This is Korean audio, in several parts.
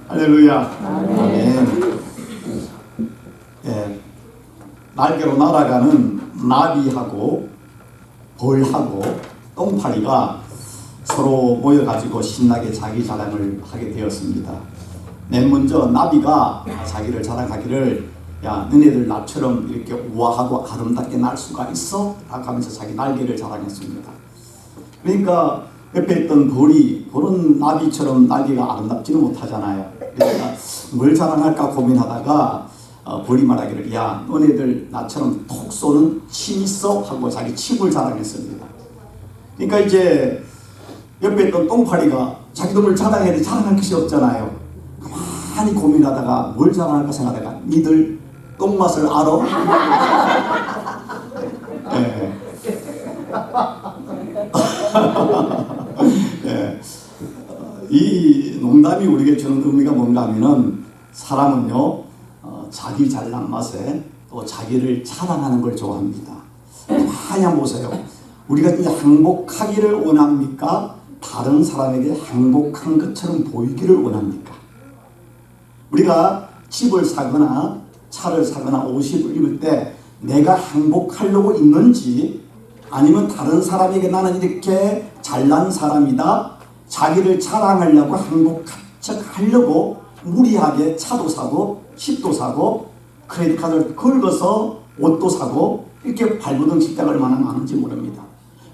할렐루야. 아멘. 예, 날개로 날아가는 나비하고 벌하고 똥파리가 서로 모여가지고 신나게 자기 자랑을 하게 되었습니다. 맨 먼저 나비가 자기를 자랑하기를, 야, 너네들 나처럼 이렇게 우아하고 아름답게 날 수가 있어? 라고 하면서 자기 날개를 자랑했습니다. 그러니까 옆에 있던 벌은 나비처럼 날개가 아름답지는 못하잖아요. 그러니까 뭘 자랑할까 고민하다가 벌이 말하기를, 야, 너네들 나처럼 톡 쏘는 침 있어? 하고 자기 침을 자랑했습니다. 그러니까 이제 옆에 있던 똥파리가 자기 놈을 자랑해야 돼. 자랑할 것이 없잖아요. 가만히 고민하다가 뭘 자랑할까 생각하다가, 니들 똥맛을 알아? 네. 네. 이 농담이 우리에게 주는 의미가 뭔가 하면은, 사람은요 자기 잘난 맛에 또 자기를 자랑하는 걸 좋아합니다. 많이 한번 보세요. 우리가 이제 행복하기를 원합니까? 다른 사람에게 행복한 것처럼 보이기를 원합니까? 우리가 집을 사거나 차를 사거나 옷을 입을 때 내가 행복하려고 입는지, 아니면 다른 사람에게 나는 이렇게 잘난 사람이다, 자기를 자랑하려고 행복한 척 하려고 무리하게 차도 사고 집도 사고 크레딧 카드를 긁어서 옷도 사고 이렇게 발버둥 칠 때가 얼마나 많은지 모릅니다.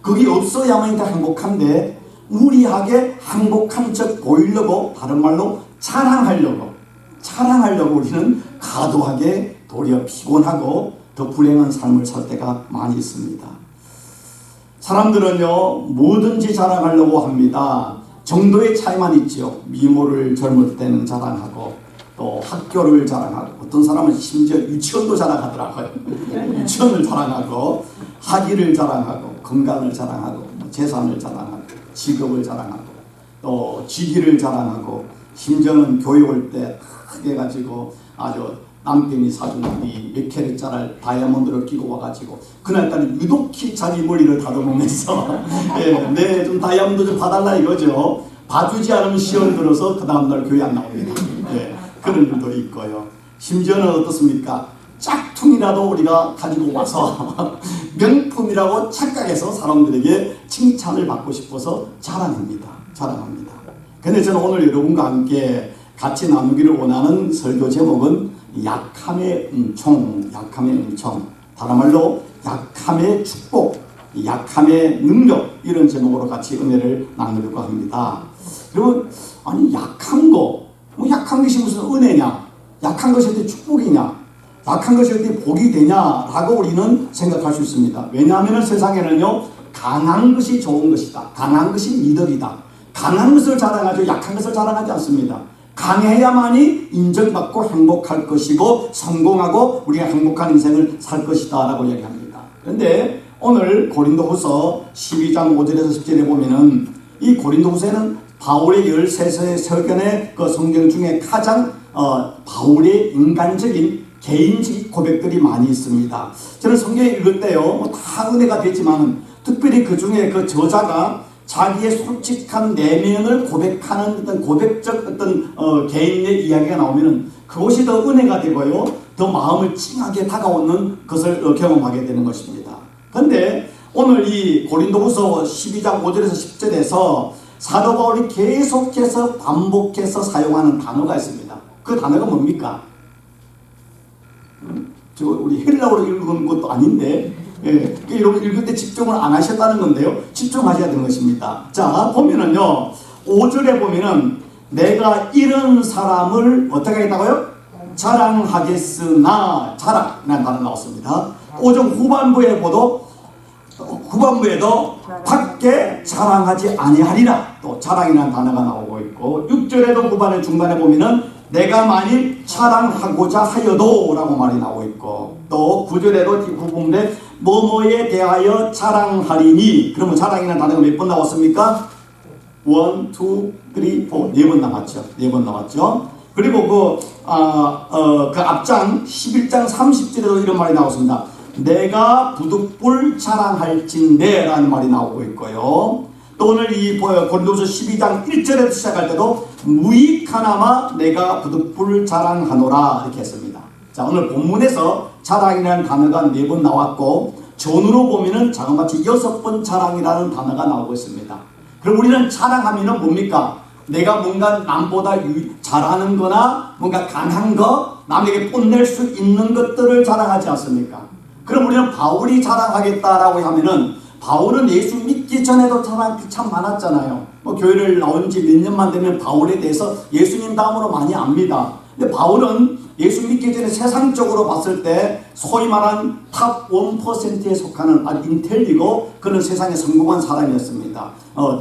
그게 없어야만 행복한데 무리하게 행복한 척 보이려고, 다른 말로 자랑하려고 우리는 과도하게 도리어 피곤하고 더 불행한 삶을 살 때가 많이 있습니다. 사람들은요 뭐든지 자랑하려고 합니다. 정도의 차이만 있죠. 미모를 젊을 때는 자랑하고, 또 학교를 자랑하고, 어떤 사람은 심지어 유치원도 자랑하더라고요. 유치원을 자랑하고, 학위를 자랑하고, 건강을 자랑하고, 재산을 자랑하고, 직업을 자랑하고, 또 직위를 자랑하고, 심지어는 교회 올 때 크게 가지고 아주 남편이 사준 이 몇 캐럿짜리 다이아몬드를 끼고 와가지고 그날따라 유독히 자기 머리를 다듬으면서 네, 좀 다이아몬드 좀 봐달라 이거죠. 봐주지 않으면 시험 들어서 그 다음날 교회 안 나옵니다. 네, 그런 일도 있고요. 심지어는 어떻습니까? 짝퉁이라도 우리가 가지고 와서 명품이라고 착각해서 사람들에게 칭찬을 받고 싶어서 자랑합니다. 근데 저는 오늘 여러분과 함께 같이 나누기를 원하는 설교 제목은 약함의 은총. 다른 말로 약함의 축복, 약함의 능력, 이런 제목으로 같이 은혜를 나누려고 합니다. 여러분, 아니 약한 것이 무슨 은혜냐? 약한 것이 어떻게 축복이냐? 약한 것이 어떻게 복이 되냐라고 우리는 생각할 수 있습니다. 왜냐하면 세상에는요 강한 것이 좋은 것이다, 강한 것이 미덕이다, 강한 것을 자랑하죠. 약한 것을 자랑하지 않습니다. 강해야만이 인정받고 행복할 것이고 성공하고 우리가 행복한 인생을 살 것이다 라고 이야기합니다. 그런데 오늘 고린도후서 12장 5절에서 10절에 보면은, 이 고린도후서에는 바울의 13서의 서견의 그 성경 중에 가장 바울의 인간적인 개인적 고백들이 많이 있습니다. 저는 성경 읽을 때요 다 은혜가 되지만 특별히 그 중에 그 저자가 자기의 솔직한 내면을 고백하는 어떤 고백적 어떤 개인의 이야기가 나오면 그것이 더 은혜가 되고요 더 마음을 찡하게 다가오는 것을 경험하게 되는 것입니다. 그런데 오늘 이 고린도후서 12장 5절에서 10절에서 사도 바울이 계속해서 반복해서 사용하는 단어가 있습니다. 그 단어가 뭡니까? 저 우리 헬라어로 읽은 것도 아닌데, 여러분 읽을 때 집중을 안 하셨다는 건데요. 집중하셔야 되는 것입니다. 자, 보면은요, 5절에 보면은 내가 이런 사람을 어떻게 하겠다고요? 자랑하겠으나, 자랑이라는 단어 나왔습니다. 5절 후반부에도 밖에 자랑하지 아니하리라, 또 자랑이라는 단어가 나오고 있고, 6절에도 후반에 중간에 보면은 내가 만일 자랑하고자 하여도 라고 말이 나오고 있고, 또 9절에도 후반부에 뭐뭐에 대하여 자랑하리니, 그러면 자랑이라는 단어가 몇 번 나왔습니까? 1, 2, 3, 4 4번 나왔죠. 그리고 그 앞장 11장 30절에도 이런 말이 나왔습니다. 내가 부득불 자랑할진대 라는 말이 나오고 있고요. 또 오늘 이 고린도서 12장 1절에서 시작할 때도 무익하나마 내가 부득불 자랑하노라 이렇게 했습니다. 자, 오늘 본문에서 자랑이라는 단어가 4번 나왔고 전으로 보면은 자그마치 6번 자랑이라는 단어가 나오고 있습니다. 그럼 우리는 자랑하면은 뭡니까? 내가 뭔가 남보다 잘하는 거나 뭔가 강한 거, 남에게 뽐낼 수 있는 것들을 자랑하지 않습니까? 그럼 우리는 바울이 자랑하겠다라고 하면은 바울은 예수 믿기 전에도 자랑이 참 많았잖아요. 뭐 교회를 나온 지 몇 년만 되면 바울에 대해서 예수님 다음으로 많이 압니다. 근데 바울은 예수 믿기 전에 세상적으로 봤을 때 소위 말한 탑 1%에 속하는 아주 인텔리고 그런 세상에 성공한 사람이었습니다.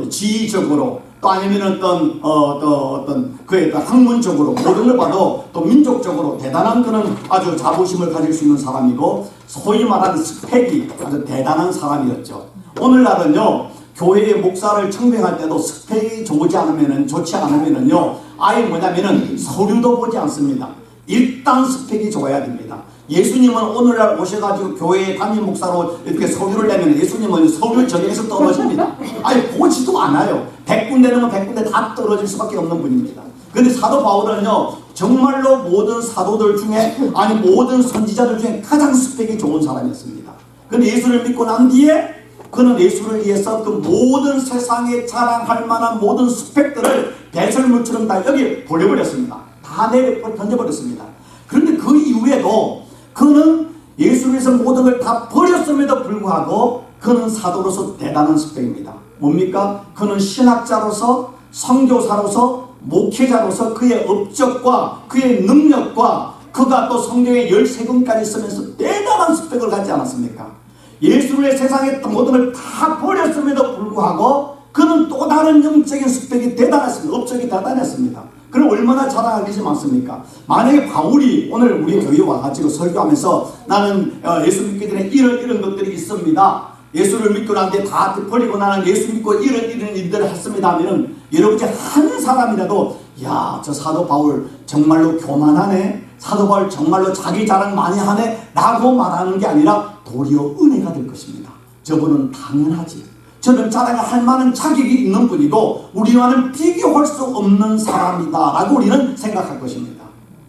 지휘적으로 또 아니면 어떤 그의 학문적으로 모든 걸 봐도 또 민족적으로 대단한 그런 아주 자부심을 가질 수 있는 사람이고 소위 말하는 스펙이 아주 대단한 사람이었죠. 오늘날은요 교회의 목사를 청빙할 때도 스펙이 좋지 않으면은요 아예 뭐냐면은 서류도 보지 않습니다. 일단 스펙이 좋아야 됩니다. 예수님은 오늘날 오셔가지고 교회의 담임 목사로 이렇게 서류를 내면 예수님은 서류 전형에서 떨어집니다. 아니 보지도 않아요. 100군데 넣으면 100군데 다 떨어질 수밖에 없는 분입니다. 근데 사도 바울은요 정말로 모든 사도들 중에 아니 모든 선지자들 중에 가장 스펙이 좋은 사람이었습니다. 근데 예수를 믿고 난 뒤에 그는 예수를 위해서 그 모든 세상에 자랑할 만한 모든 스펙들을 배설물처럼 다 여기 돌려버렸습니다. 다 던져버렸습니다. 그런데 그 이후에도 그는 예수를 위해서 모든 걸 다 버렸음에도 불구하고 그는 사도로서 대단한 스펙입니다. 뭡니까? 그는 신학자로서 선교사로서 목회자로서 그의 업적과 그의 능력과 그가 또 성경의 13권까지 쓰면서 대단한 스펙을 갖지 않았습니까? 예수를 세상에 모든 걸 다 버렸음에도 불구하고 그는 또 다른 영적인 스펙이 대단했습니다. 업적이 대단했습니다. 그럼 얼마나 자랑할 것이 많습니까? 만약에 바울이 오늘 우리 교회에 와가지고 설교하면서 나는 예수 믿기 전에 이런 것들이 있습니다. 예수를 믿고 난 뒤에 다 버리고 나는 예수 믿고 이런 일들을 했습니다 하면은 여러분 중에 한 사람이라도 야, 저 사도 바울 정말로 교만하네, 사도 바울 정말로 자기 자랑 많이 하네 라고 말하는 게 아니라 도리어 은혜가 될 것입니다. 저분은 당연하지, 저는 자랑할 만한 자격이 있는 분이고 우리와는 비교할 수 없는 사람이다 라고 우리는 생각할 것입니다.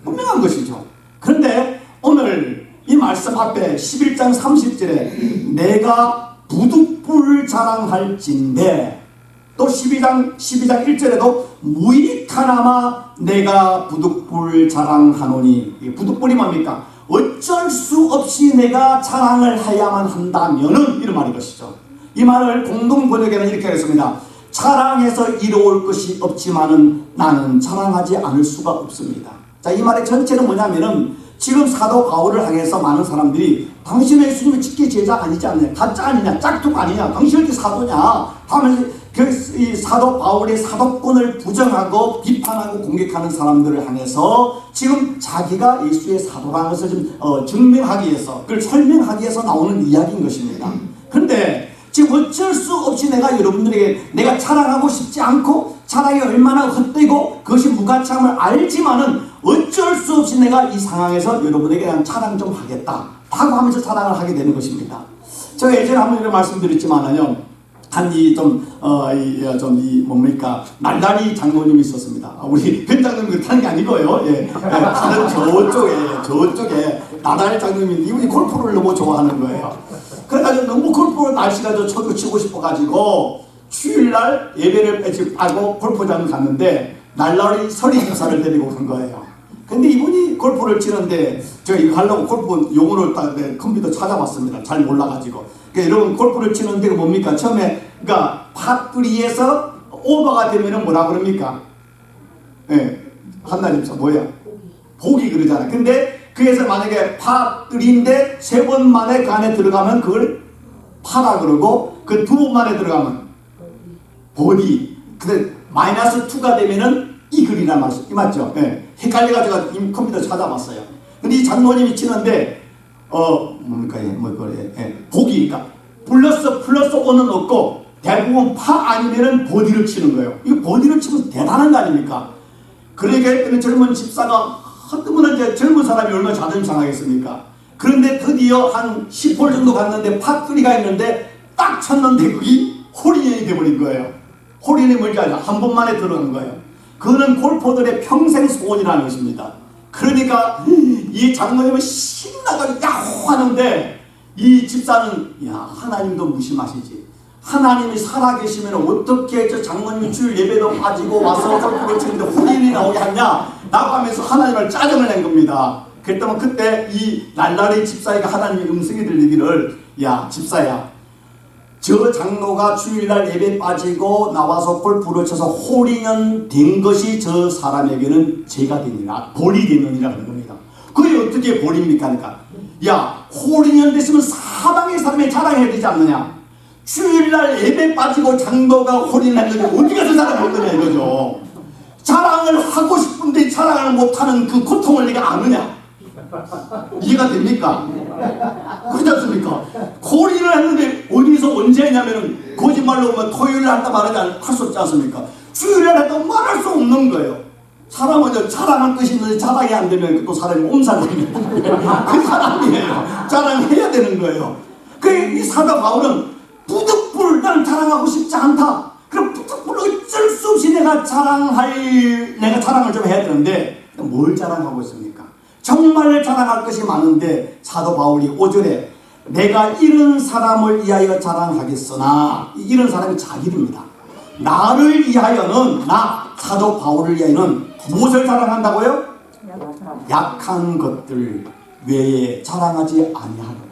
분명한 것이죠. 그런데 오늘 이 말씀 앞에 11장 30절에 내가 부득불 자랑할진대, 또 12장 1절에도 무익하나마 내가 부득불 자랑하노니, 부득불이 뭡니까? 어쩔 수 없이 내가 자랑을 해야만 한다면은 이런 말인 것이죠. 이 말을 공동 번역에는 이렇게 하겠습니다. 자랑해서 이루어올 것이 없지만은 나는 자랑하지 않을 수가 없습니다. 자, 이 말의 전체는 뭐냐면은 지금 사도 바울을 향해서 많은 사람들이 당신은 예수님의 직계 제자 아니지 않냐, 가짜 아니냐, 짝퉁 아니냐, 당신이 사도냐 하면서 이 사도 바울의 사도권을 부정하고 비판하고 공격하는 사람들을 향해서 지금 자기가 예수의 사도라는 것을 좀 증명하기 위해서, 그걸 설명하기 위해서 나오는 이야기인 것입니다. 그런데 지금 어쩔 수 없이 내가 여러분들에게 내가 자랑하고 싶지 않고 자랑이 얼마나 헛되고 그것이 무가치함을 알지만은 어쩔 수 없이 내가 이 상황에서 여러분에게 대한 자랑 좀 하겠다 하고 하면서 자랑을 하게 되는 것입니다. 제가 예전에 한번 이런 말씀드렸지만은요, 뭡니까, 날다리 장로님이 있었습니다. 우리 변장님 그렇다는 게 아니고요. 예. 다른 저쪽에 나다리 장로님이 이분이 골프를 너무 좋아하는 거예요. 그래가지고 너무 골프 날씨가 저도 치고 싶어가지고 주일날 예배를 빼고 골프장 갔는데 날라리 서리 집사를 데리고 간 거예요. 근데 이분이 골프를 치는데 제가 이거 하려고 골프 용어를 딱 컴퓨터 찾아봤습니다. 잘 몰라가지고. 그러니까 여러분 골프를 치는데 뭡니까? 처음에 그러니까 파3에서 오버가 되면은 뭐라 그럽니까? 예, 한나리 집사 뭐야? 보기 그러잖아. 근데 그래서 만약에 파3인데 3번 만에 그 안에 들어가면 그걸 파라 그러고 그 2번 만에 들어가면 보디. 근데 마이너스 2가 되면은 이글이란 말씀, 이 맞죠? 예. 헷갈려가지고 이 컴퓨터 찾아봤어요. 근데 이 장로님이 치는데 뭡니까? 보기, 그러니까 플러스 5는 없고 대부분 파 아니면은 보디를 치는 거예요. 이거 보디를 치면 대단한 거 아닙니까? 그러니까 했더니 젊은 집사가 한꺼번에 이제 젊은 사람이 얼마나 자존심 상하겠습니까? 그런데 드디어 한 10홀 정도 갔는데 파3가 있는데 딱 쳤는데 그게 홀인연이 돼버린 거예요. 홀인이 뭔지 알죠? 한 번만에 들어간 거예요. 그는 골퍼들의 평생 소원이라는 것입니다. 그러니까 이 장로님은 신나가지고 야호 하는데 이 집사는 야 하나님도 무심하시지. 하나님이 살아계시면 어떻게 저 장로님이 주일 예배도 빠지고 와서 골프를 치는데 혼인이 나오게 하냐 라고 하면서 하나님을 짜증을 낸 겁니다. 그랬더니 그때 이 날라리 집사에게 하나님의 음성이 들리기를 야 집사야 저 장로가 주일날 예배 빠지고 나와서 골프를 쳐서 홀인연 된 것이 저 사람에게는 죄가 되니라 벌이 되느니라 그런 겁니다. 그게 어떻게 벌입니까? 그러니까 야 홀인연 됐으면 사방의 사람이 자랑해야 되지 않느냐. 주일날 예배 빠지고 장로가 홀인했는데 어디 가서 자랑할 거냐 이거죠. 자랑을 하고 싶은데 자랑을 못하는 그 고통을 네가 아느냐. 이해가 됩니까? 그렇지 않습니까? 홀인을 했는데 어디서 언제 했냐면은 거짓말로 뭐 토요일에 한다 말하지 할 수 없지 않습니까? 주일에 했다고 말할 수 없는 거예요. 사람은 자랑할 것이 있는데 자랑이 안 되면 또 사람이 옴살됩니다. 그 사람이에요. 자랑해야 되는 거예요. 이 사도 바울은 부득불 나는 자랑하고 싶지 않다. 그럼 부득불 어쩔 수 없이 내가 자랑을 좀 해야 되는데 뭘 자랑하고 있습니까? 정말 자랑할 것이 많은데 사도 바울이 5절에 내가 이런 사람을 위하여 자랑하겠으나 이런 사람이 자기입니다. 나를 위하여는 나 사도 바울을 위하여는 무엇을 자랑한다고요? 약한 것들 외에 자랑하지 아니하노라.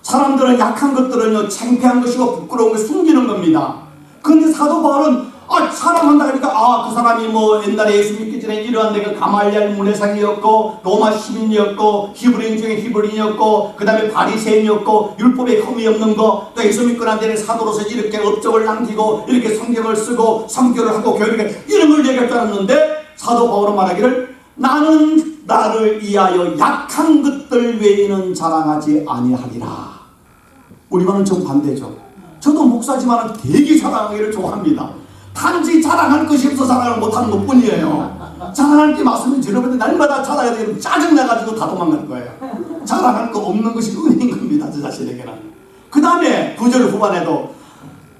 사람들은 약한 것들은요 창피한 것이고 부끄러운 걸 숨기는 겁니다. 그런데 사도 바울은 자랑한다 그러니까 그 사람이 뭐 옛날에 예수 믿기 전에 이러한 내가 가말리알 문해상이었고 로마 시민이었고 히브리인 중에 히브리인이었고 그 다음에 바리새인이었고 율법에 흠이 없는 거 또 예수 믿고 난 뒤에 사도로서 이렇게 업적을 남기고 이렇게 성경을 쓰고 선교를 하고 교육에 이런 걸 얘기할 줄 알았는데 사도 바울은 말하기를 나는 나를 위하여 약한 것들 외에는 자랑하지 아니하리라. 우리와는 정반대죠. 저도 목사지만 되게 자랑하기를 좋아합니다. 단지 자랑할 것이 없어 자랑을 못하는 것 뿐이에요. 자랑할 게 맞으면 여러분들 날마다 자랑해야 되면 짜증나가지고 다 도망갈 거예요. 자랑할 거 없는 것이 은인 겁니다. 저 자신에게는. 그 다음에 9절 후반에도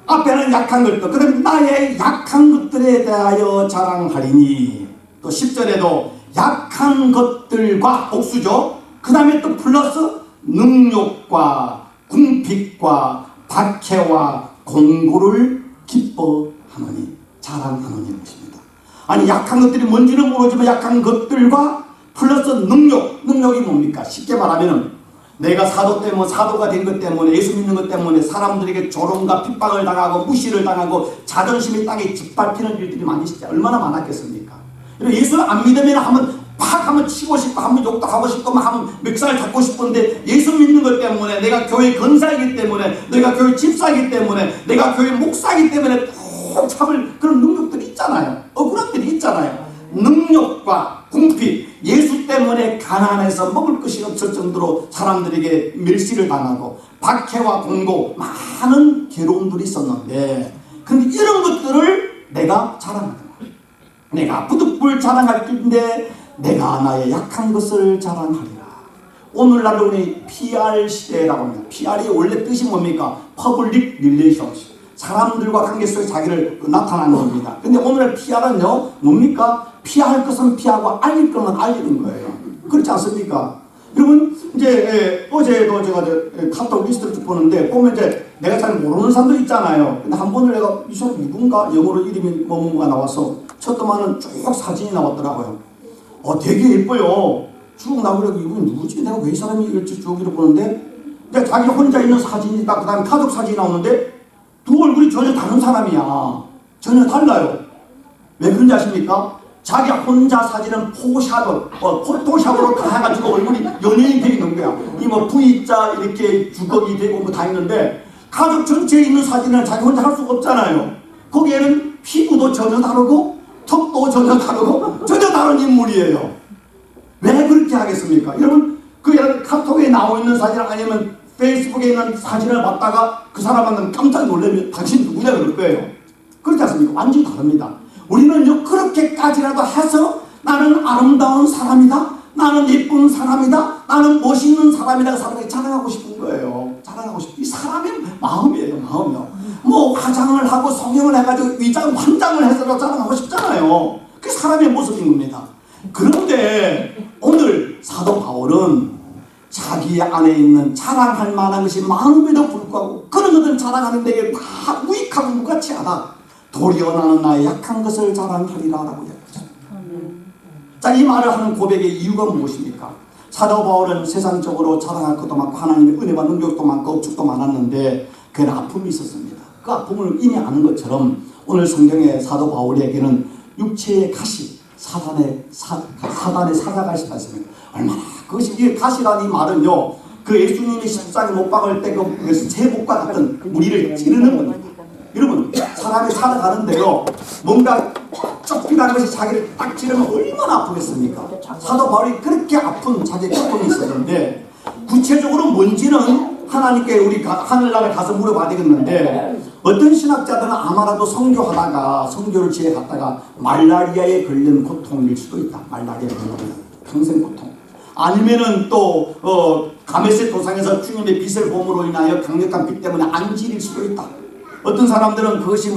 앞에는 약한 것들 그럼 나의 약한 것들에 대하여 자랑하리니 또 10절에도 약한 것들과 복수죠. 그 다음에 또 플러스 능욕과 궁핍과 박해와 공고를 기뻐하노니 자랑하노니 것입니다. 아니 약한 것들이 뭔지는 모르지만 약한 것들과 플러스 능력이 뭡니까? 쉽게 말하면 내가 사도가 된 것 때문에 예수 믿는 것 때문에 사람들에게 조롱과 핍박을 당하고 무시를 당하고 자존심이 땅에 짓밟히는 일들이 얼마나 많았겠습니까? 예수 안 믿으면 한번 치고 싶고 한번 욕도 하고 싶고 한번 멱살 잡고 싶은데 예수 믿는 것 때문에 내가 교회 권사이기 때문에 내가 교회 집사이기 때문에 내가 교회 목사이기 때문에 꼭 참을 그런 능력들이 있잖아요. 억울함들이 있잖아요. 능력과 궁핍 예수 때문에 가난해서 먹을 것이 없을 정도로 사람들에게 멸시를 당하고 박해와 공고 많은 괴로움들이 있었는데 근데 이런 것들을 내가 자랑하는 거야. 내가 부득불 자랑할 텐데 내가 나의 약한 것을 자랑하리라. 오늘날 우리 PR 시대라고 합니다. PR이 원래 뜻이 뭡니까? Public Relations. 사람들과 관계 속에 자기를 나타나는 겁니다. 근데 오늘날 PR은요, 뭡니까? 피할 것은 피하고 알릴 것은 알리는 거예요. 그렇지 않습니까? 여러분, 이제 어제도 제가 카톡 리스트를 쭉 보는데, 보면 이제 내가 잘 모르는 사람도 있잖아요. 근데 한 번을 내가 이 사람 누군가 영어로 이름이 뭐뭐가 나와서 쳤더만은 쭉 사진이 나왔더라고요. 되게 예뻐요. 쭉 나오려고 이분 누구지? 내가 왜 이 사람이 이럴지 쭉 이렇게 보는데, 이제 자기 혼자 있는 사진이다. 그 다음에 가족 사진이 나오는데, 두 얼굴이 전혀 다른 사람이야. 전혀 달라요. 왜 그런지 아십니까? 자기 혼자 사진은 포토샵으로 다 해가지고 얼굴이 연예인 되어 있는 거야. 이 뭐 V자 이렇게 주걱이 되고 뭐 다 있는데 가족 전체에 있는 사진은 자기 혼자 할 수가 없잖아요. 거기에는 피부도 전혀 다르고 턱도 전혀 다르고 전혀 다른 인물이에요. 왜 그렇게 하겠습니까? 여러분 그 카톡에 나와 있는 사진 아니면 페이스북에 있는 사진을 봤다가 그 사람한테 깜짝 놀라면 당신 누구냐 그럴 거예요. 그렇지 않습니까? 완전히 다릅니다. 우리는요 그렇게까지라도 해서 나는 아름다운 사람이다, 나는 예쁜 사람이다, 나는 멋있는 사람이다, 그 사람에게 자랑하고 싶은 거예요. 자랑하고 싶은 이 사람의 마음이에요. 마음이요. 뭐 화장을 하고 성형을 해가지고 위장 환장을 해서 자랑하고 싶잖아요. 그게 사람의 모습인 겁니다. 그런데 오늘 사도 바울은 자기 안에 있는 자랑할 만한 것이 많음에도 불구하고 그런 것을 자랑하는 데에 다 무익하고 무가치하다. 도리어 나는 나의 약한 것을 자랑하리라 라고 이야기했습니다. 자, 이 말을 하는 고백의 이유가 무엇입니까? 사도 바울은 세상적으로 자랑할 것도 많고 하나님의 은혜와 능력도 많고 업적도 많았는데 그 아픔이 있었습니다. 그 아픔을 이미 아는 것처럼 오늘 성경의 사도 바울에게는 육체의 가시, 사단의 사자가시가 있습니다. 얼마나 그것이 이 가시라는 이 말은요, 그 예수님이 십자가에 못 박을 때 그 제복과 같은 우리를 찌르는 겁니다. 여러분, 사람이 살아가는데요, 뭔가 쫓기라는 것이 자기를 딱 찌르면 얼마나 아프겠습니까? 사도 바울이 그렇게 아픈 자기 고통이 있었는데 구체적으로 뭔지는 하나님께 우리 하늘나라에 가서 물어봐야 되겠는데, 어떤 신학자들은 아마라도 선교하다가 선교를 지에 갔다가 말라리아에 걸린 고통일 수도 있다. 말라리아에 걸린 평생 고통. 아니면은 또 가메세 도상에서 주님의 빛을 봄으로 인하여 강력한 빛 때문에 안질일 수도 있다. 어떤 사람들은 그것이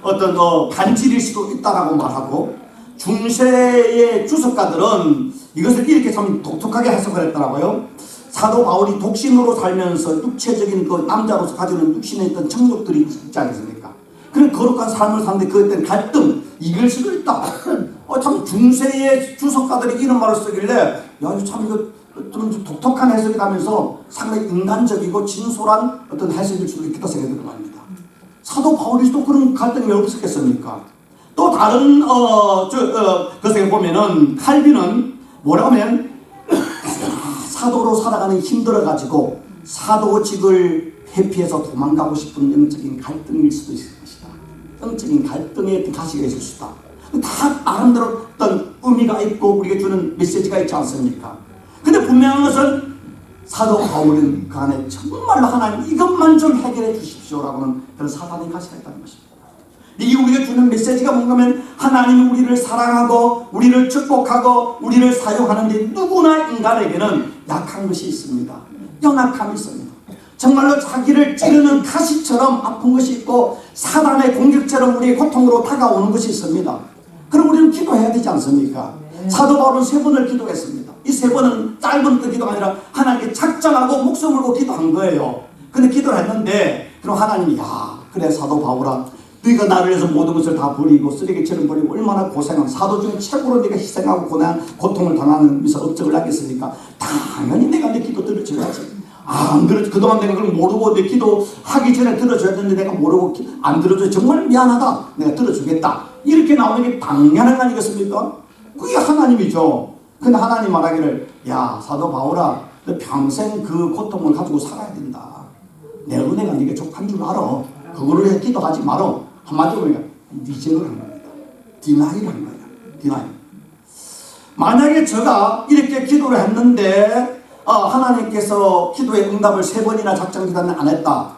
어떤 간질일 수도 있다라고 말하고, 중세의 주석가들은 이것을 이렇게 참 독특하게 해석을 했더라고요. 사도 바울이 독신으로 살면서 육체적인 그 남자로서 가지는 육신에 있던 정욕들이 있지 않습니까? 그런 거룩한 삶을 사는데 그 어떤 갈등, 이길 수도 있다. 참 중세의 주석가들이 이런 말을 쓰길래, 야, 참 이거 좀 독특한 해석이라면서 상당히 인간적이고 진솔한 어떤 해석일 수도 있겠다 생각이 듭니다. 사도 바울이 또 그런 갈등이 왜 없었겠습니까? 또 다른 것에 보면은 칼빈은 뭐라고 하면 사도로 살아가는 힘들어가지고 사도직을 회피해서 도망가고 싶은 영적인 갈등일 수도 있을 것이다. 영적인 갈등의 가시가 있을 수다. 다 나름대로 어떤 의미가 있고 우리가 주는 메시지가 있지 않습니까? 근데 분명한 것은 사도 바울은 그 안에 정말로 하나님 이것만 좀 해결해 주십시오라고는 그런 사단의 가시가 있다는 것입니다. 이 우리가 주는 메시지가 뭔가면 하나님이 우리를 사랑하고 우리를 축복하고 우리를 사용하는데 누구나 인간에게는 약한 것이 있습니다. 연약함이 있습니다. 정말로 자기를 찌르는 가시처럼 아픈 것이 있고 사단의 공격처럼 우리의 고통으로 다가오는 것이 있습니다. 그럼 우리는 기도해야 되지 않습니까? 사도 바울은 3번을 기도했습니다. 이 3번은 짧은 기도가 아니라 하나님께 작정하고 목숨을 걸고 기도한 거예요. 근데 기도를 했는데 그럼 하나님이 야, 그래 사도 바울아, 네가 나를 위해서 모든 것을 다 버리고 쓰레기처럼 버리고 얼마나 고생한 사도 중에 최고로 네가 희생하고 고통을 당하면서 업적을 하겠습니까? 당연히 내가 내 기도 들어줘야지. 안 들어줘. 그동안 내가 그걸 모르고 내 기도 하기 전에 들어줘야 되는데 내가 모르고 안 들어줘. 정말 미안하다. 내가 들어주겠다. 이렇게 나오는 게 당연한 거 아니겠습니까? 그게 하나님이죠. 근데 하나님 말하기를, 야 사도 바울아, 너 평생 그 고통을 가지고 살아야 된다. 내 은혜가 네게 족한 줄 알아. 그거를 기도하지 말어. 한마디로 보니까 리젝을 한 겁니다. 디나이를 한 거예요. 디나이. 만약에 제가 이렇게 기도를 했는데 하나님께서 기도의 응답을 3번이나 작정 기도는 안 했다.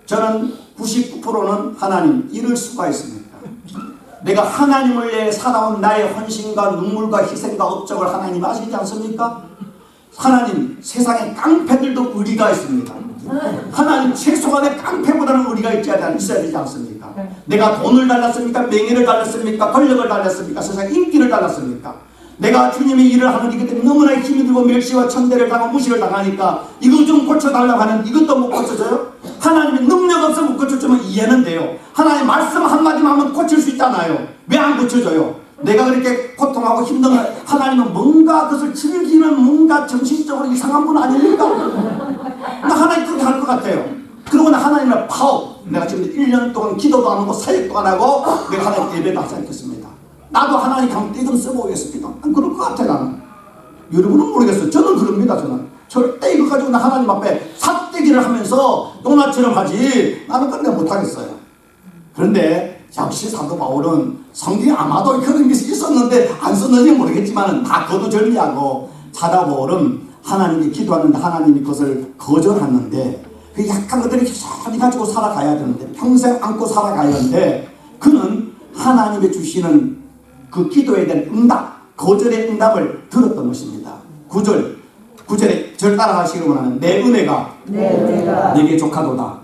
저는 99%는 하나님 이럴 수가 있습니까? 내가 하나님을 위해 살아온 나의 헌신과 눈물과 희생과 업적을 하나님 아시지 않습니까? 하나님, 세상에 깡패들도 의리가 있습니다. 하나님, 최소한의 깡패보다는 의리가 있어야 되지 않습니까? 내가 돈을 달랐습니까? 명예를 달랐습니까? 권력을 달랐습니까? 세상에 인기를 달랐습니까? 내가 주님의 일을 하는 이것 때문에 너무나 힘이 들고 멸시와 천대를 당하고 무시를 당하니까 이거 좀 고쳐달라고 하는 이것도 못 고쳐줘요? 하나님의 능력 없어 못 고쳐주면 이해는 돼요. 하나님 말씀 한마디만 하면 고칠 수 있잖아요. 왜 안 고쳐줘요? 내가 그렇게 고통하고 힘든 하나님은 뭔가 그것을 즐기는 뭔가 정신적으로 이상한 분 아닙니까? 나 하나님 그렇게 할 것 같아요. 그러고 나 하나님을 파워. 내가 지금 1년 동안 기도도 안 하고 사역도 안 하고 내가 하나님 예배도 하지 않겠습니다. 나도 하나님 강대 좀 써보겠습니다. 그럴 것 같아 나는. 여러분은 모르겠어요. 저는 그럽니다. 저는 절대 이거 가지고 나 하나님 앞에 삿대기를 하면서 노나처럼 하지 나는 끝내 못하겠어요. 그런데 역시 사도 바울은 성경에 아마도 그런 것이 있었는데 안 썼는지 모르겠지만 다 거두절미하고 사도 바울은 하나님이 기도하는데 하나님이 그것을 거절하는데 그 약한 것들을 계속 가지고 살아가야 되는데 평생 안고 살아가야 하는데 그는 하나님이 주시는 그 기도에 대한 응답, 거절의 응답을 들었던 것입니다. 9절에 절 따라가시기 원하는 내 은혜가 내게 족하도다.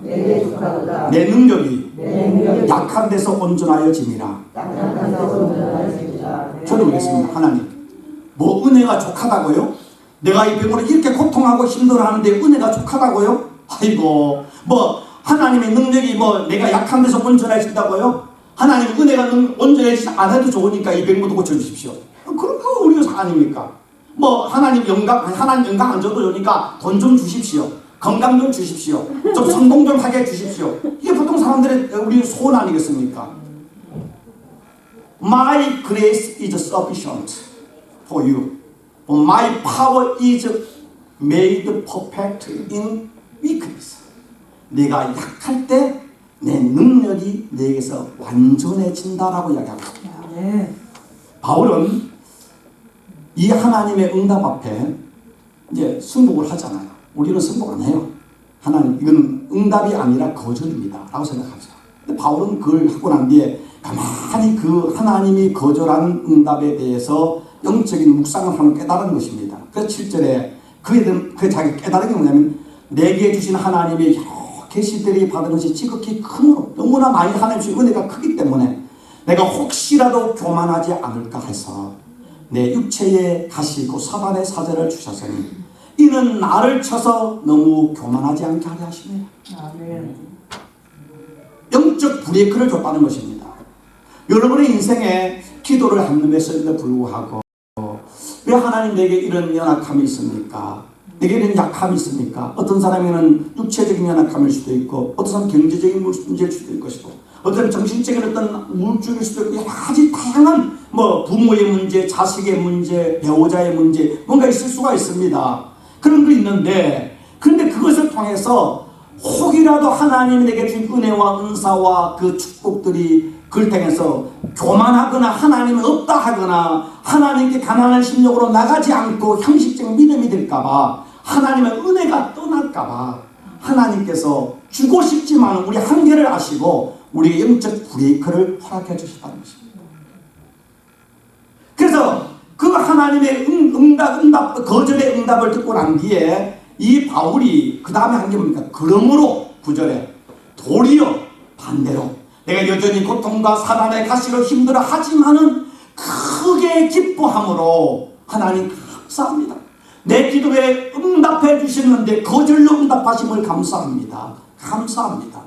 내 능력이 약한 데서 온전하여짐이라. 저도 보겠습니다. 하나님, 뭐 은혜가 족하다고요? 내가 이 병으로 이렇게 고통하고 힘들어하는데 은혜가 족하다고요? 아이고, 뭐 하나님의 능력이 뭐 내가 약한 데서 온전해진다고요? 하나님 은혜가 온전해지지 않아도 좋으니까 이 병부터 고쳐주십시오. 그럼 그거 우리가 아닙니까? 뭐 하나님 영광 안 줘도 좋으니까 돈 좀 주십시오. 건강 좀 주십시오. 좀 성공 좀 하게 해주십시오. 이게 보통 사람들의 우리 소원 아니겠습니까? My grace is sufficient for you. My power is made perfect in weakness. 내가 약할 때 내 능력이 내게서 완전해진다라고 이야기합니다. 바울은 이 하나님의 응답 앞에 이제 승복을 하잖아요. 우리는 승복 안 해요. 하나님, 이건 응답이 아니라 거절입니다 라고 생각하죠. 근데 바울은 그걸 하고 난 뒤에 가만히 그 하나님이 거절한 응답에 대해서 영적인 묵상을 하면 깨달은 것입니다. 그래서 7절에 그 자기 깨달은 게 뭐냐면 내게 주신 하나님의 여러 계시들이 받은 것이 지극히 크므로 너무나 많이 하나님 주신 은혜가 크기 때문에 내가 혹시라도 교만하지 않을까 해서 내 육체에 가시고 사단의 사자를 주셨으니 이는 나를 쳐서 너무 교만하지 않게 하려 하시네요. 영적 브레이크를 줬다는 것입니다. 여러분의 인생에 기도를 하는 데서에도 불구하고 왜 하나님 내게 이런 연약함이 있습니까? 내게 이런 약함이 있습니까? 어떤 사람에게는 육체적인 연약함일 수도 있고 어떤 사람은 경제적인 문제일 수도 있을 것이고 어떤 정신적인 어떤 우울증일 수도 있고 여러 가지 다양한 뭐 부모의 문제, 자식의 문제, 배우자의 문제 뭔가 있을 수가 있습니다. 그런 거 있는데 그런데 그것을 통해서 혹이라도 하나님이 내게 준 은혜와 은사와 그 축복들이 그걸 통해서 교만하거나 하나님이 없다 하거나 하나님께 가난한 심령으로 나가지 않고 형식적인 믿음이 될까봐 하나님의 은혜가 떠날까봐 하나님께서 주고 싶지만 우리 한계를 아시고 우리의 영적 브레이크를 허락해 주셨다는 것입니다. 그래서 그 하나님의 거절의 응답을 듣고 난 뒤에 이 바울이 그 다음에 한 게 뭡니까? 그러므로 9절에 도리어 반대로 내가 여전히 고통과 사단의 가시로 힘들어 하지만은 크게 기뻐함으로 하나님 감사합니다. 내 기도에 응답해 주시는데 거절로 응답하심을 감사합니다. 감사합니다.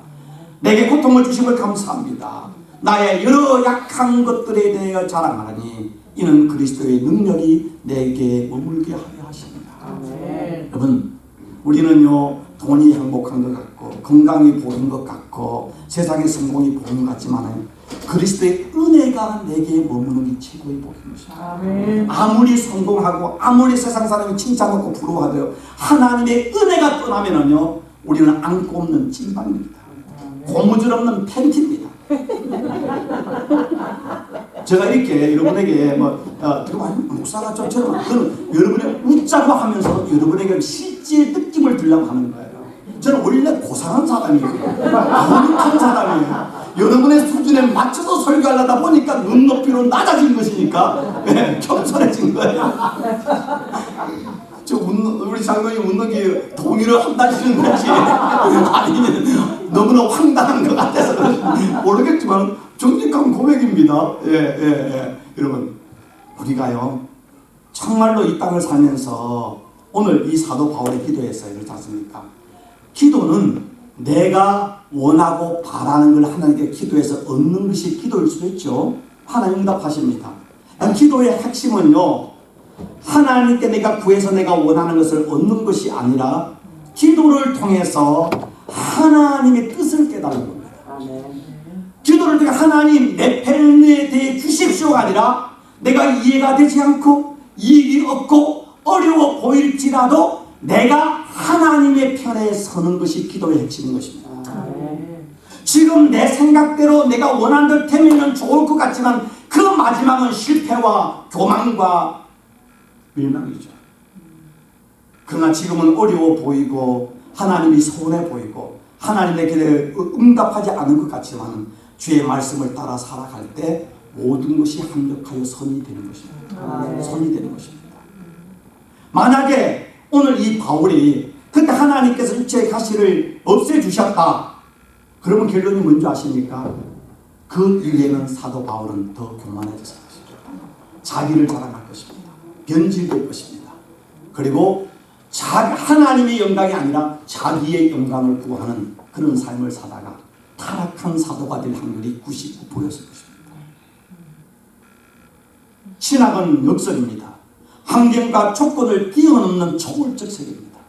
내게 고통을 주심을 감사합니다. 나의 여러 약한 것들에 대하여 자랑하니 이는 그리스도의 능력이 내게 머물게 하려 하십니다. 여러분, 우리는요 돈이 행복한 것 같고 건강이 보이는 것 같고 세상의 성공이 보이는 것 같지만 그리스도의 은혜가 내게 머무는 게 최고의 복인 것입니다. 아무리 성공하고 아무리 세상 사람이 칭찬받고 부러워하도요 하나님의 은혜가 떠나면은요 우리는 안고 없는 찐빵입니다. 고무줄 없는 팬티입니다. 제가 이렇게 여러분에게 목사가 좀처럼 여러분의 웃자고 하면서 여러분에게 실제 느낌을 주려고 하는 거예요. 저는 원래 고상한 사람이에요. 거룩한 사람이에요. 여러분의 수준에 맞춰서 설교하려다 보니까 눈높이로 낮아진 것이니까 겸손해진 거예요. 우리 장로님 웃는 게 동의를 한다시는 건지 아니면 너무나 황당한 것 같아서 모르겠지만 정직한 고백입니다. 여러분, 우리가요 정말로 이 땅을 살면서 오늘 이 사도 바울의 기도했어요. 그렇지 않습니까? 기도는 내가 원하고 바라는 걸 하나님께 기도해서 얻는 것이 기도일 수도 있죠. 하나님 응답하십니다. 기도의 핵심은요 하나님께 내가 구해서 내가 원하는 것을 얻는 것이 아니라 기도를 통해서 하나님의 뜻을 깨달는 겁니다. 기도를 통해 하나님 내 편에 대해 주십시오가 아니라 내가 이해가 되지 않고 이익이 없고 어려워 보일지라도 내가 하나님의 편에 서는 것이 기도의 핵심인 것입니다. 지금 내 생각대로 내가 원하는 대로 되면 좋을 것 같지만 그 마지막은 실패와 교만과 밀망이죠. 그러나 지금은 어려워 보이고 하나님이 서운해 보이고 하나님의 길에 응답하지 않은 것 같지만 주의 말씀을 따라 살아갈 때 모든 것이 합력하여 선이 되는 것입니다. 선이 되는 것입니다. 만약에 오늘 이 바울이 그때 하나님께서 육체의 가시를 없애주셨다. 그러면 결론이 뭔지 아십니까? 그 이후에는 사도 바울은 더 교만해졌을 것입니다. 자기를 자랑할 것입니다. 변질될 것입니다. 그리고 하나님의 영광이 아니라 자기의 영광을 구하는 그런 삶을 사다가 타락한 사도가 될 확률이 99%였을 것입니다. 신학은 역설입니다. 환경과 조건을 뛰어넘는 초월적 세계입니다.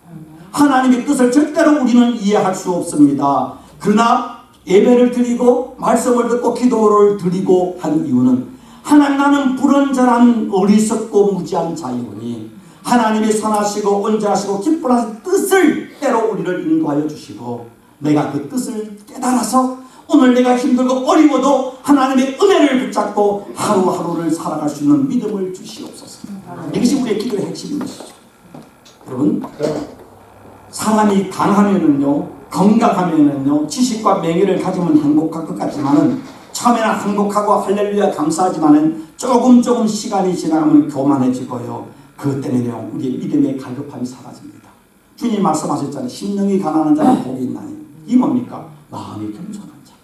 하나님의 뜻을 절대로 우리는 이해할 수 없습니다. 그러나 예배를 드리고 말씀을 듣고 기도를 드리고 한 이유는 하나님, 나는 불완전한 어리석고 무지한 자이오니 하나님의 선하시고 온전하시고 기뻐하신 뜻을 때로 우리를 인도하여 주시고 내가 그 뜻을 깨달아서 오늘 내가 힘들고 어려워도 하나님의 은혜를 붙잡고 하루하루를 살아갈 수 있는 믿음을 주시옵소서. 이것이 우리의 기도의 핵심인 것이죠. 여러분, 사람이 강하면은요, 건강하면은요, 지식과 명예를 가지면 행복할 것 같지만은 처음에는 행복하고 할렐루야 감사하지만은 조금 시간이 지나가면 교만해지고요. 그것 때문에 우리의 믿음의 갈급함이 사라집니다. 주님 말씀하셨잖아요. 심령이 가난한 자는 복이 있나니. 이 뭡니까? 마음이 겸손한 자.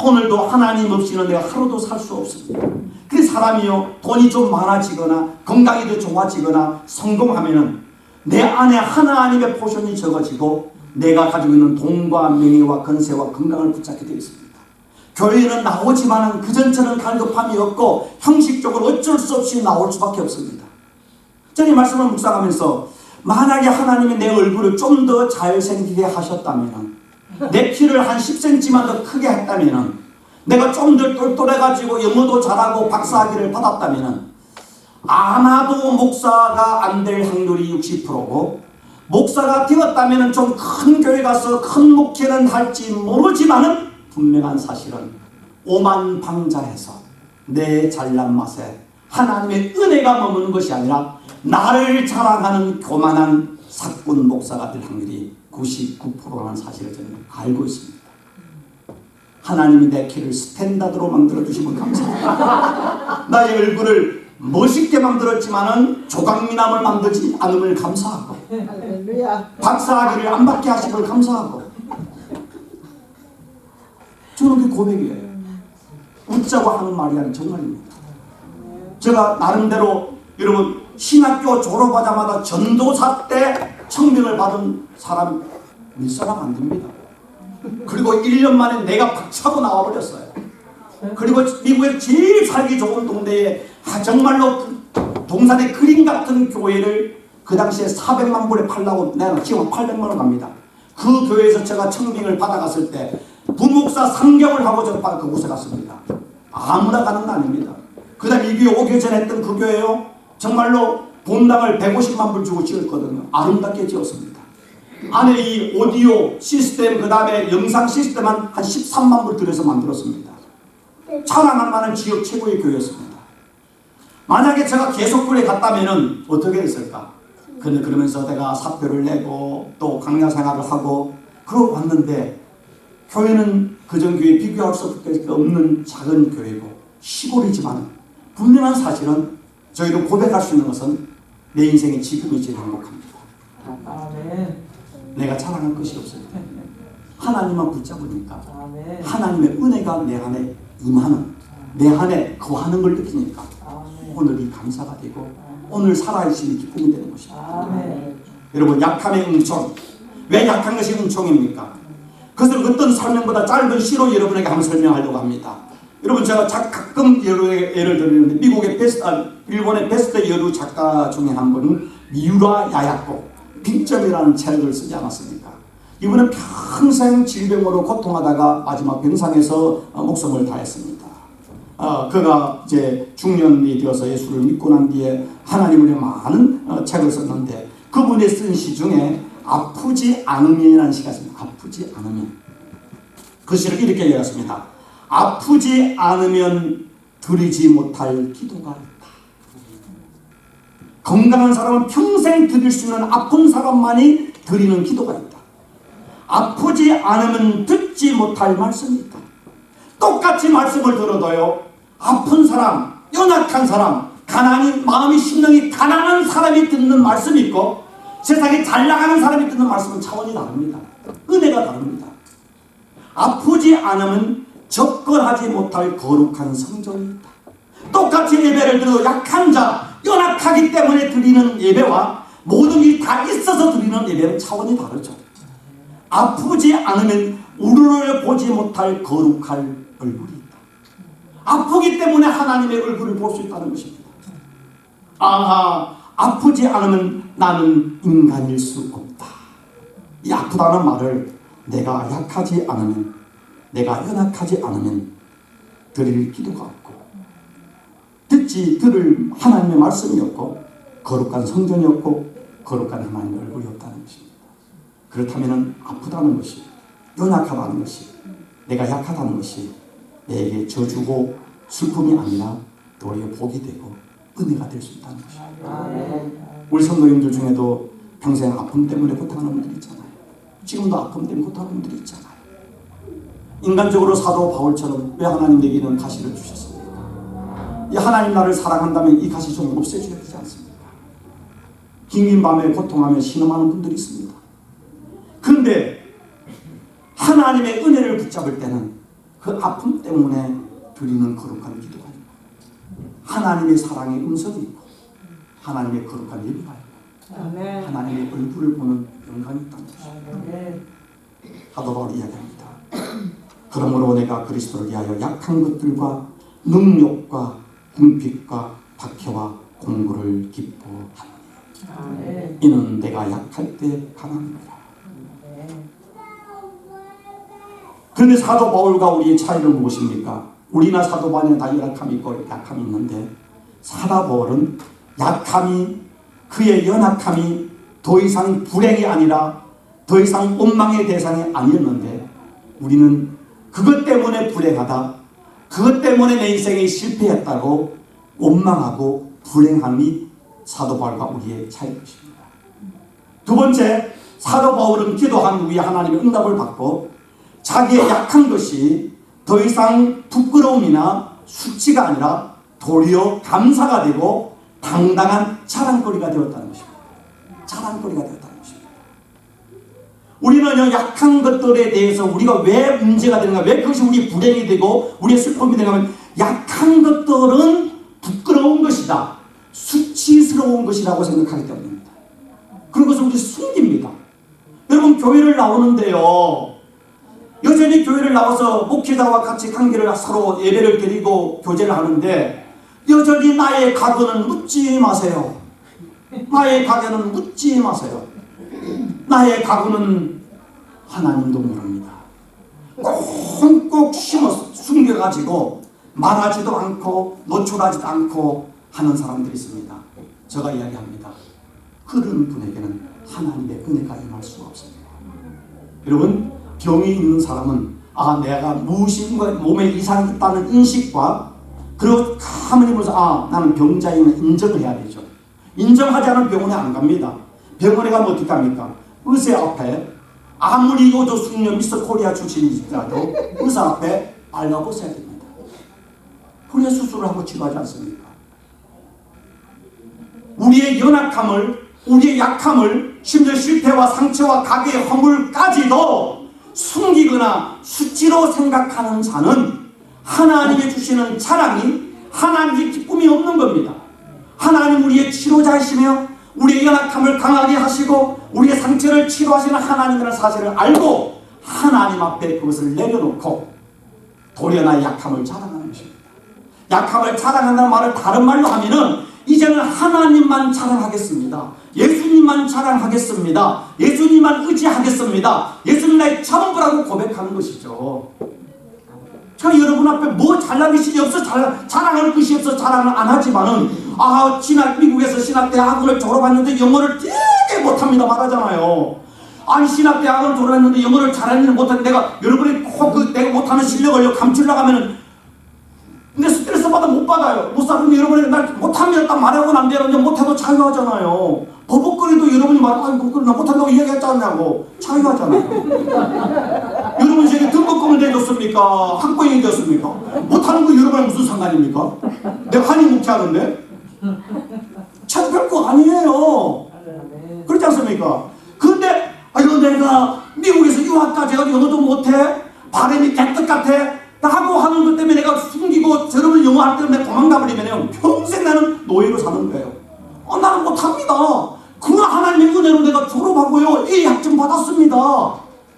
오늘도 하나님 없이는 내가 하루도 살 수 없습니다. 그 사람이요, 돈이 좀 많아지거나 건강이 더 좋아지거나 성공하면은 내 안에 하나님의 포션이 적어지고 내가 가지고 있는 돈과 명예와 건세와 건강을 붙잡게 되어 있습니다. 교회는 나오지만 그전처럼 갈급함이 없고 형식적으로 어쩔 수 없이 나올 수밖에 없습니다. 저는 이 말씀을 묵상하면서 만약에 하나님이 내 얼굴을 좀 더 잘생기게 하셨다면, 내 키를 한 10cm만 더 크게 했다면, 내가 좀 더 똘똘해가지고 영어도 잘하고 박사학위를 받았다면 아마도 목사가 안 될 확률이 60%고 목사가 되었다면 좀 큰 교회 가서 큰 목회는 할지 모르지만은 분명한 사실은 오만방자해서 내 잘난 맛에 하나님의 은혜가 머무는 것이 아니라 나를 자랑하는 교만한 사꾼 목사가 될 확률이 99%라는 사실을 저는 알고 있습니다. 하나님이 내 키를 스탠다드로 만들어주시면 감사합니다. 나의 얼굴을 멋있게 만들었지만은 조각미남을 만들지 않음을 감사하고 박사학위를 안 받게 하신 걸 감사하고 저는 그 고백이에요. 웃자고 하는 말이 아닌 정말입니다. 제가 나름대로 여러분 신학교 졸업하자마자 전도사 때 청명을 받은 사람 몇 사람 안 됩니다. 그리고 1년 만에 내가 박차고 나와버렸어요. 그리고 미국에 제일 살기 좋은 동네에 정말로 동산의 그림 같은 교회를 그 당시에 400만 불에 팔라고 내가 지금 800만 원 갑니다. 그 교회에서 제가 청빙을 받아갔을 때 부목사 3개월 하고 저 그곳에 갔습니다. 아무나 가는 거 아닙니다. 그 다음에 이 교회 오기 전에 했던 그 교회요, 정말로 본당을 150만 불 주고 지었거든요. 아름답게 지었습니다. 안에 이 오디오 시스템, 그 다음에 영상 시스템 한 13만 불 들여서 만들었습니다. 자랑할 만한 지역 최고의 교회였습니다. 만약에 제가 계속 그래 갔다면 어떻게 됐을까? 근데 그러면서 내가 사표를 내고 또 강야 생활을 하고 그러고 왔는데, 교회는 그전 교회 비교할 수 없는 작은 교회고 시골이지만 분명한 사실은 저희도 고백할 수 있는 것은 내 인생의 지금이 제일 행복합니다. 아멘. 내가 자랑할 것이 없습니다. 하나님만 붙잡으니까 하나님의 은혜가 내 안에 임하는, 내 안에 거하는 걸 느끼니까 오늘이 감사가 되고 오늘 살아계심이 기쁨이 되는 것입니다. 여러분, 약함의 은총. 왜 약한 것이 은총입니까? 그것을 어떤 설명보다 짧은 시로 여러분에게 한번 설명하려고 합니다. 여러분, 제가 가끔 예를 들리는데 미국의 일본의 베스트 여류 작가 중에 한 분은 미우라 야야코 빅점이라는 책을 쓰지 않았습니까? 이분은 평생 질병으로 고통하다가 마지막 병상에서 목숨을 다했습니다. 그가 이제 중년이 되어서 예수를 믿고 난 뒤에 하나님을 위해 많은 책을 썼는데 그분이 쓴 시 중에 아프지 않으면이라는 시가 있습니다. 아프지 않으면. 그 시를 이렇게 얘기했습니다. 아프지 않으면 드리지 못할 기도가 있다. 건강한 사람은 평생 드릴 수 있는 아픈 사람만이 드리는 기도가 있다. 아프지 않으면 듣지 못할 말씀이 있다. 똑같이 말씀을 들어도요, 아픈 사람, 연약한 사람, 마음이 심령이 가난한 사람이 듣는 말씀이 있고 세상에 잘 나가는 사람이 듣는 말씀은 차원이 다릅니다. 은혜가 다릅니다. 아프지 않으면 접근하지 못할 거룩한 성전이다. 똑같이 예배를 드려도 약한 자, 연약하기 때문에 드리는 예배와 모든 일이 다 있어서 드리는 예배는 차원이 다르죠. 아프지 않으면 우르르 보지 못할 거룩할 얼굴이 있다. 아프기 때문에 하나님의 얼굴을 볼 수 있다는 것입니다. 아프지 않으면 나는 인간일 수 없다. 이 아프다는 말을 내가 약하지 않으면, 내가 연약하지 않으면 드릴 기도가 없고 들을 하나님의 말씀이 없고 거룩한 성전이 없고 거룩한 하나님의 얼굴이 없다는 것입니다. 그렇다면 아프다는 것이, 연약하다는 것이, 내가 약하다는 것이 내게 저주고 슬픔이 아니라 도리어 복이 되고 은혜가 될 수 있다는 것입니다. 우리 성도님들 중에도 평생 아픔 때문에 고통하는 분들이 있잖아요. 지금도 아픔 때문에 고통하는 분들이 있잖아요. 인간적으로 사도 바울처럼 왜 하나님 내게 이런 가시를 주셨습니까? 이 하나님 나를 사랑한다면 이 가시 좀 없애줘야 되지 않습니까? 긴긴 밤에 고통하며 신음하는 분들이 있습니다. 그런데 하나님의 은혜를 붙잡을 때는 그 아픔 때문에 드리는 거룩한 기도가 있고 하나님의 사랑의 음성이 있고 하나님의 거룩한 예배가 있고 하나님의 얼굴을 보는 영광이 있다는 것입니다. 사도 바울이 이야기합니다. 그러므로 내가 그리스도를 위하여 약한 것들과 능욕과 궁핍과 박해와 공고를 기뻐하노니 이는 내가 약할 때 강함이라. 그런데 사도 바울과 우리의 차이는 무엇입니까? 우리나 사도 바울은 다 연약함이 있고 약함이 있는데 사도 바울은 약함이, 그의 연약함이 더 이상 불행이 아니라 더 이상 원망의 대상이 아니었는데 우리는 그것 때문에 불행하다, 그것 때문에 내 인생이 실패했다고 원망하고 불행함이 사도 바울과 우리의 차이인 것입니다. 두 번째, 사도 바울은 기도한 후에 하나님의 응답을 받고 자기의 약한 것이 더 이상 부끄러움이나 수치가 아니라 도리어 감사가 되고 당당한 자랑거리가 되었다는 것입니다. 자랑거리가 되었다는 것입니다. 우리는 약한 것들에 대해서 우리가 왜 문제가 되는가, 왜 그것이 우리 불행이 되고 우리의 슬픔이 되는가 하면 약한 것들은 부끄러운 것이다, 수치스러운 것이라고 생각하기 때문입니다. 그런 것을 우리 숨깁니다. 여러분, 교회를 나오는데요, 여전히 교회를 나와서 목회자와 같이 관계를 서로 예배를 드리고 교제를 하는데 여전히 나의 과거는 묻지 마세요. 나의 과거는 묻지 마세요. 나의 과거는 하나님도 모릅니다. 꼭 숨겨가지고 말하지도 않고 노출하지도 않고 하는 사람들이 있습니다. 제가 이야기합니다. 그런 분에게는 하나님의 은혜가 임할 수가 없습니다. 여러분, 병이 있는 사람은 내가 무엇이 몸에 이상이 있다는 인식과 그리고 가만히 보면서 나는 병자임을 인정을 해야 되죠. 인정하지 않으면 병원에 안 갑니다. 병원에 가면 어떻게 합니까? 의사 앞에 아무리 요조 숙녀 미스터 코리아 출신이라도 의사 앞에 알아보셔야 됩니다. 그래야 수술을 하고 치료하지 않습니까? 우리의 연약함을, 우리의 약함을, 심지어 실패와 상처와 가게의 허물까지도 숨기거나 수치로 생각하는 자는 하나님이 주시는 자랑이, 하나님의 기쁨이 없는 겁니다. 하나님 우리의 치료자이시며 우리의 연약함을 강하게 하시고 우리의 상처를 치료하시는 하나님이라는 사실을 알고 하나님 앞에 그것을 내려놓고 도리어 나의 약함을 자랑하는 것입니다. 약함을 자랑한다는 말을 다른 말로 하면은 이제는 하나님만 자랑하겠습니다. 예수님만 자랑하겠습니다. 예수님만 의지하겠습니다. 예수님 나의 전부라고 고백하는 것이죠. 제가 여러분 앞에 뭐 잘난 것이 없어 자랑할 것이 없어 자랑을 안 하지만은 미국에서 신학대학원을 졸업했는데 영어를 되게 못합니다 말하잖아요. 아니 신학대학원을 졸업했는데 영어를 잘하지는 못하는데 내가 여러분이 내가 못하는 실력을 감추려고 하면은 근데 스트레스 받아 못 받아요. 못 살면 여러분이 날 못하면 딱 말하고 안 되는데 못해도 자유하잖아요. 버벅거리도 여러분이 그걸 나 못한다고 이야기했지 않냐고 자유하잖아요. 여러분 제게 등록금을 내줬습니까? 학부형이 되었습니까? 못하는 거 여러분이 무슨 상관입니까? 내가 한인 목회하는데? 참 별거 아니에요. 그렇지 않습니까? 그런데 내가 미국에서 유학까지 해가지고 영어도 못해? 바람이 개떡 같아 라고 하는 것 때문에 내가 숨기고 저러면 영어할 때문에 도망가 버리면 평생 나는 노예로 사는 거예요. 나는 못합니다. 그러나 하나님의 은혜로 내가 졸업하고요 A 학점 받았습니다.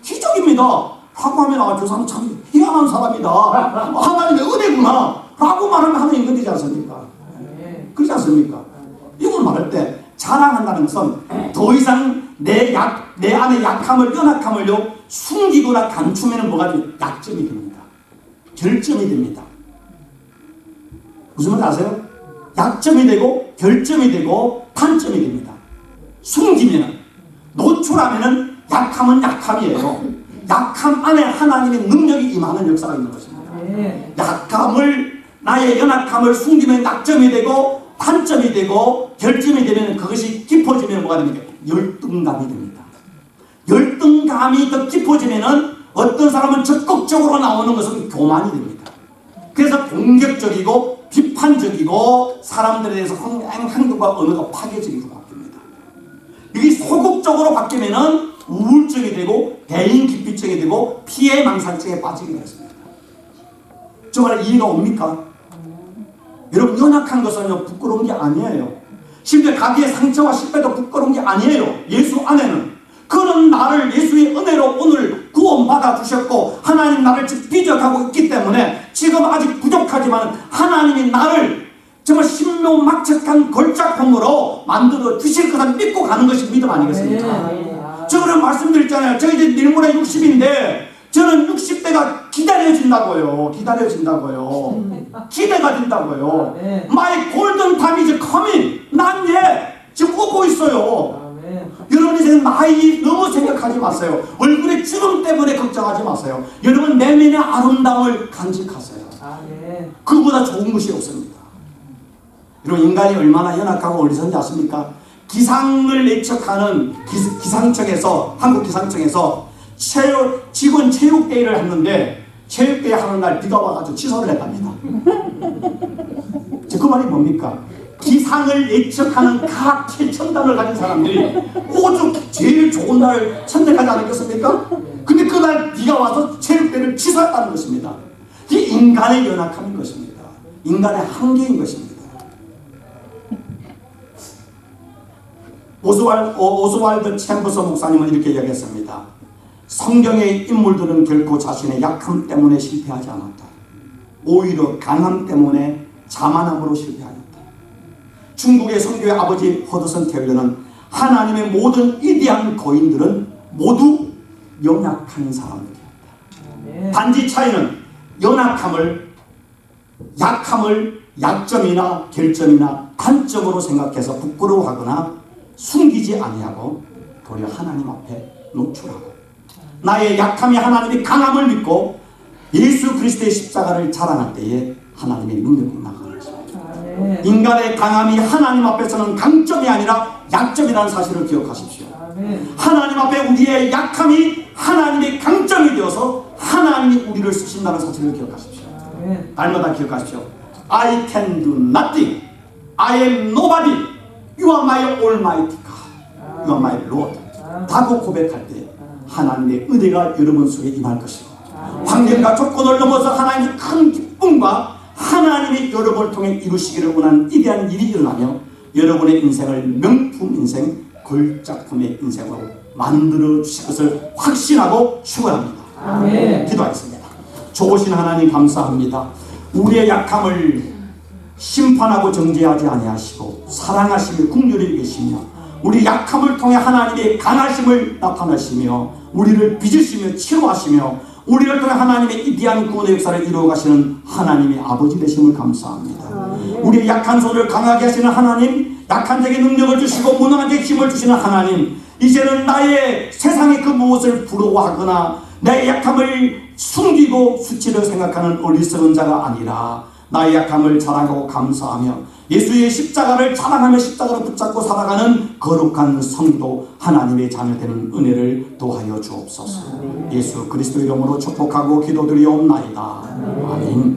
기적입니다 라고 하면 저 사람 참 희한한 사람이다, 하나님의 은혜구나 라고 말하면 하나님 은혜지 않습니까? 그렇지 않습니까? 이걸 말할 때 자랑한다는 것은 더 이상 내 안에 약함을, 연약함을요 숨기거나 감추면 뭐가 돼요? 약점이 됩니다. 결점이 됩니다. 무슨 말 아세요? 약점이 되고 결점이 되고 단점이 됩니다. 숨기면, 노출하면 약함은 약함이에요. 약함 안에 하나님의 능력이 임하는 역사가 있는 것입니다. 약함을, 나의 연약함을 숨기면 약점이 되고 단점이 되고 결점이 되면 그것이 깊어지면 뭐가 됩니까? 열등감이 됩니다. 열등감이 더 깊어지면 어떤 사람은 적극적으로 나오는 것은 교만이 됩니다. 그래서 공격적이고 비판적이고 사람들에 대해서 행동과 언어가 파괴적이고 바뀝니다. 이게 소극적으로 바뀌면 우울증이 되고 대인기피증이 되고 피해망상증에 빠지게 되었습니다. 정말 이해가 옵니까? 여러분, 연약한 것은 부끄러운 게 아니에요. 심지어 가비의 상처와 실패도 부끄러운 게 아니에요. 예수 안에는. 그런 나를 예수의 은혜로 오늘 구원받아 주셨고 하나님 나를 지금 비전하고 있기 때문에 지금 아직 부족하지만 하나님이 나를 정말 신묘막측한 걸작품으로 만들어 주실 거다 믿고 가는 것이 믿음 아니겠습니까? 저는 말씀드렸잖아요. 저 이제 내일 모레 60인데 저는 60대가 기다려진다고요. 기대가 된다고요. My golden time is coming. 난 지금 오고 있어요. 여러분이 지금 나이 너무 생각하지 마세요. 얼굴에 주름 때문에 걱정하지 마세요. 여러분 내면의 아름다움을 간직하세요. 그보다 좋은 것이 없습니다. 여러분, 인간이 얼마나 연약하고 어리석은지 아십니까? 기상을 예측하는 기상청에서, 한국 기상청에서 직원 체육대회를 했는데 체육대회 하는 날 비가 와가지고 취소를 했답니다. 그 말이 뭡니까? 기상을 예측하는 각 최첨단을 가진 사람들이 오죽 제일 좋은 날을 선택하지 않았겠습니까? 근데 그날 비가 와서 체육대회를 취소했다는 것입니다. 이게 인간의 연약함인 것입니다. 인간의 한계인 것입니다. 오스왈드 챔버스 목사님은 이렇게 이야기했습니다. 성경의 인물들은 결코 자신의 약함 때문에 실패하지 않았다. 오히려 강함 때문에 자만함으로 실패하였다. 중국의 선교의 아버지 허드슨 테일러는 하나님의 모든 위대한 거인들은 모두 연약한 사람들이었다. 단지 차이는 연약함을, 약함을 약점이나 결점이나 단점으로 생각해서 부끄러워하거나 숨기지 아니하고 도리어 하나님 앞에 노출하고 나의 약함이 하나님의 강함을 믿고 예수 그리스도의 십자가를 자랑할 때에 하나님의 능력이 나가는 것입니다. 인간의 강함이 하나님 앞에서는 강점이 아니라 약점이라는 사실을 기억하십시오. 하나님 앞에 우리의 약함이 하나님의 강점이 되어서 하나님이 우리를 쓰신다는 사실을 기억하십시오. 날마다 기억하십시오. I can do nothing. I am nobody. You are my almighty God. You are my Lord. 다고 고백할 때 하나님의 은혜가 여러분 속에 임할 것이고 환경과 조건을 넘어서 하나님의 큰 기쁨과 하나님이 여러분을 통해 이루시기를 원하는 위대한 일이 일어나며 여러분의 인생을 명품 인생, 걸작품의 인생으로 만들어 주실 것을 확신하고 축원합니다. 기도하겠습니다. 좋으신 하나님 감사합니다. 우리의 약함을 심판하고 정죄하지 아니하시고 사랑하시며 긍휼히 계시며 우리 약함을 통해 하나님의 강하심을 나타내시며 우리를 빚으시며 치료하시며 우리를 통해 하나님의 위대한 구원의 역사를 이루어가시는 하나님의 아버지 되심을 감사합니다. 우리의 약한 손을 강하게 하시는 하나님, 약한 자에게 능력을 주시고 무능한 자에게 힘을 주시는 하나님, 이제는 나의 세상의 그 무엇을 부러워하거나 나의 약함을 숨기고 수치를 생각하는 어리석은 자가 아니라 나의 약함을 자랑하고 감사하며 예수의 십자가를 자랑하며 십자가를 붙잡고 살아가는 거룩한 성도 하나님의 자녀되는 은혜를 도하여 주옵소서. 예수 그리스도 이름으로 축복하고 기도드리옵나이다. 아멘.